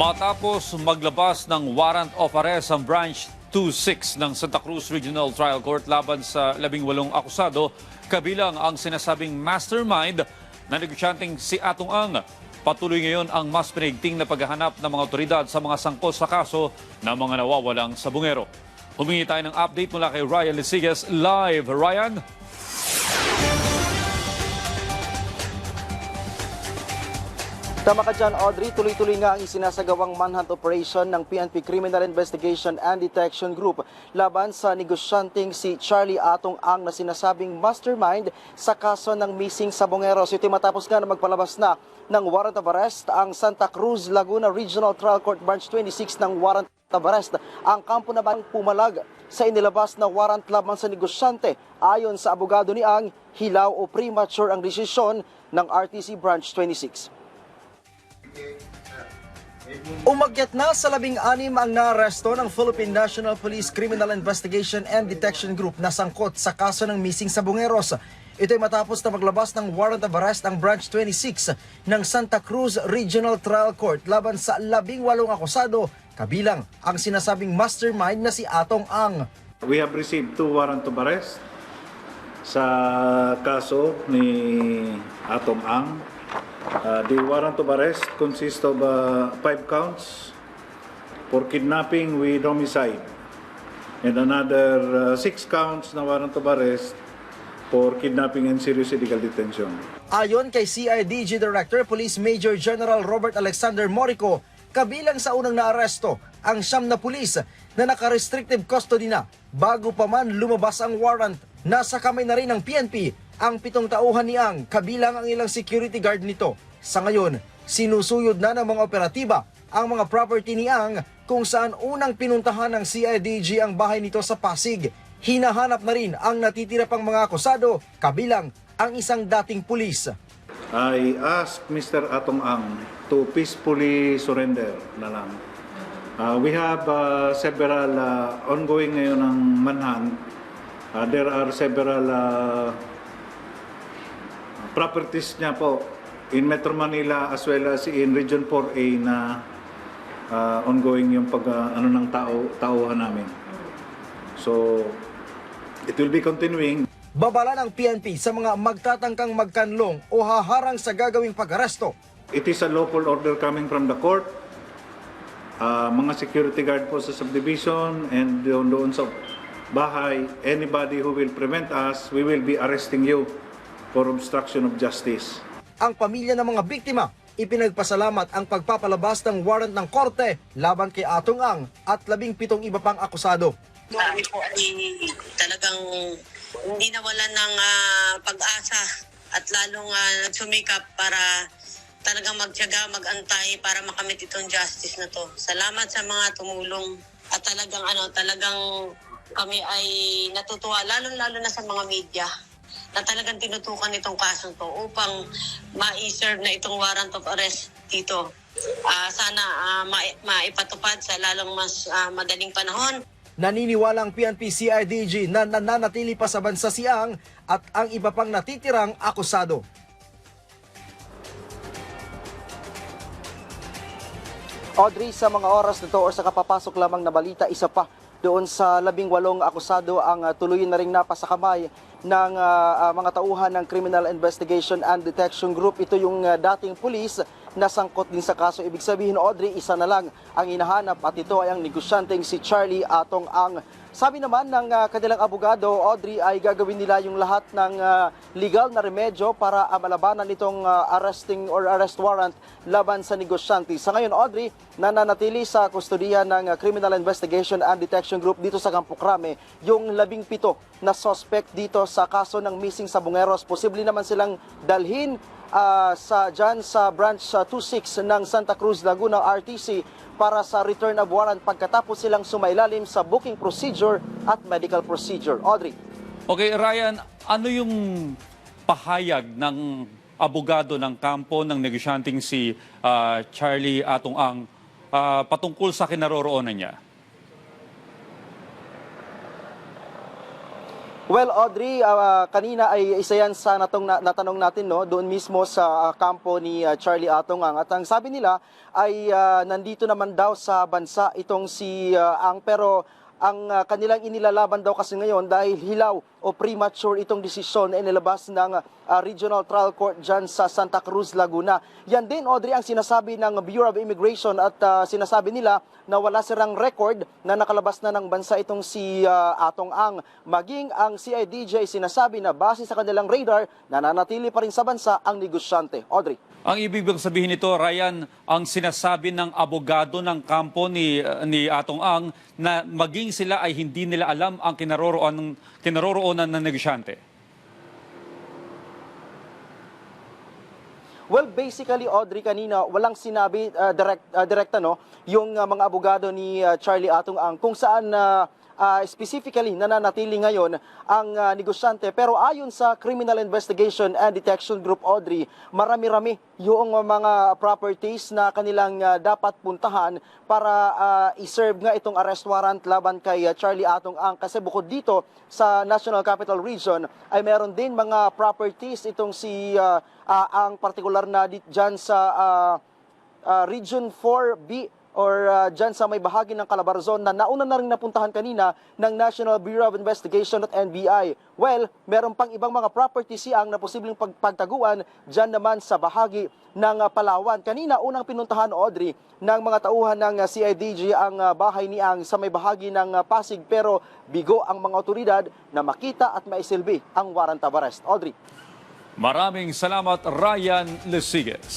Matapos maglabas ng warrant of arrest ang Branch 26 ng Santa Cruz Regional Trial Court laban sa 18 akusado, kabilang ang sinasabing mastermind na negosyanteng si Atong Ang. Patuloy ngayon ang mas pinigting na paghahanap ng mga otoridad sa mga sangkot sa kaso ng mga nawawalang sabungero. Humingi tayo ng update mula kay Ryan Lisigas live. Ryan? Tama ka dyan, Audrey. Tuloy-tuloy nga ang isinasagawang manhunt operation ng PNP Criminal Investigation and Detection Group laban sa negosyanteng si Charlie Atong Ang na sinasabing mastermind sa kaso ng missing sabongeros. Ito matapos nga na magpalabas na ng warrant of arrest ang Santa Cruz Laguna Regional Trial Court Branch 26 ng warrant of arrest. Ang kampo naman pumalag sa inilabas na warrant laban sa negosyante. Ayon sa abogado ni Ang, hilaw o premature ang desisyon ng RTC Branch 26. Umakyat na sa 16 ang naaresto ng Philippine National Police Criminal Investigation and Detection Group na sangkot sa kaso ng missing sabongeros. Ito ay matapos na maglabas ng warrant of arrest ang Branch 26 ng Santa Cruz Regional Trial Court laban sa 18 akusado, kabilang ang sinasabing mastermind na si Atong Ang. We have received 2 warrant of arrest sa kaso ni Atong Ang. The warrant of arrest consists of 5 counts for kidnapping with homicide and another 6 counts na warrant of arrest for kidnapping and serious illegal detention. Ayon kay CIDG Director Police Major General Robert Alexander Morico, kabilang sa unang naaresto ang 9 na pulis na naka-restrictive custody na bago pa man lumabas ang warrant. Nasa kamay na rin ng PNP ang 7 tauhan ni Ang, kabilang ang ilang security guard nito. Sa ngayon, sinusuyod na ng mga operatiba ang mga property ni Ang kung saan unang pinuntahan ng CIDG ang bahay nito sa Pasig. Hinahanap na rin ang natitira pang mga akusado, kabilang ang isang dating pulis. I asked Mr. Atong Ang to peacefully surrender na lang. We have several ongoing ngayon ng manhunt. There are several properties niya po in Metro Manila as well as in Region 4A na ongoing yung ng tauhan namin. So it will be continuing. Babala ng PNP sa mga magtatangkang magkanlong o haharang sa gagawing pag-aresto. It is a lawful order coming from the court. Mga security guard po sa subdivision and doon sa bahay, anybody who will prevent us, we will be arresting you for obstruction of justice. Ang pamilya ng mga biktima, ipinagpasalamat ang pagpapalabas ng warrant ng korte laban kay Atong Ang at 17 iba pang akusado. Kami po ay talagang hindi nawalan ng pag-asa at lalong nagsumikap para talagang magtiyaga, mag-antay para makamit itong justice na to. Salamat sa mga tumulong at talagang kami ay natutuwa, lalo na sa mga media na talagang tinutukan itong kasong to upang ma-serve na itong warrant of arrest dito. Sana maipatupad sa lalong mas madaling panahon. Naniniwala ang PNP CIDG na nananatili pa sa bansa si Ang at ang iba pang natitirang akusado. Audrey, sa mga oras na to o sa kapapasok lamang na balita, isa pa doon sa 18 akusado ang tuloy na ring napasakamay ng mga tauhan ng Criminal Investigation and Detection Group. Ito yung dating pulis na sangkot din sa kaso. Ibig sabihin, Audrey, isa na lang ang hinahanap at ito ay ang negosyanteng si Charlie Atong Ang. Sabi naman ng kanilang abogado, Audrey, ay gagawin nila yung lahat ng legal na remedyo para malabanan itong arrest warrant laban sa negosyante. Sa ngayon, Audrey, nananatili sa kustodiya ng Criminal Investigation and Detection Group dito sa Campo Crame yung 17 na suspect dito sa kaso ng missing sabongeros. Posible naman silang dalhin sa Branch 26 ng Santa Cruz Laguna RTC para sa return of warrant pagkatapos silang sumailalim sa booking procedure at medical procedure. Audrey. Okay, Ryan, ano yung pahayag ng abogado ng kampo ng negosyanteng si Charlie Atong Ang patungkol sa kinaroroonan niya? Well, Audrey, kanina ay isa yan sa natanong natin, no, doon mismo sa kampo ni Charlie Atong Ang. At ang sabi nila ay nandito naman daw sa bansa itong si Ang, pero ang kanilang inilalaban daw kasi ngayon dahil hilaw o premature itong desisyon na inilabas ng Regional Trial Court dyan sa Santa Cruz, Laguna. Yan din, Audrey, ang sinasabi ng Bureau of Immigration at sinasabi nila na wala silang record na nakalabas na ng bansa itong si Atong Ang. Maging ang CIDJ ay sinasabi na base sa kanilang radar, nananatili pa rin sa bansa ang negosyante. Audrey. Ang ibig bang sabihin nito, Ryan, ang sinasabi ng abogado ng kampo ni Atong Ang na maging sila ay hindi nila alam ang kinaroroonan ng negosyante? Well, basically, Audrey, kanina walang sinabi direkta, no, yung mga abogado ni Charlie Atong Ang kung saan specifically nananatili ngayon ang negosyante. Pero ayon sa Criminal Investigation and Detection Group, Audrey, marami-rami yung mga properties na kanilang dapat puntahan para iserve nga itong arrest warrant laban kay Charlie Atong Ang. Kasi bukod dito sa National Capital Region ay meron din mga properties itong si Ang, particular na dyan sa Region 4B or dyan sa may bahagi ng Calabarzon na nauna na rin napuntahan kanina ng National Bureau of Investigation at NBI. Well, meron pang ibang mga property siyang na posibleng pagtaguan dyan naman sa bahagi ng Palawan. Kanina, unang pinuntahan, Audrey, ng mga tauhan ng CIDG ang bahay ni Ang sa may bahagi ng Pasig, pero bigo ang mga otoridad na makita at maisilbi ang warrant of arrest. Audrey. Maraming salamat, Ryan Lesigues.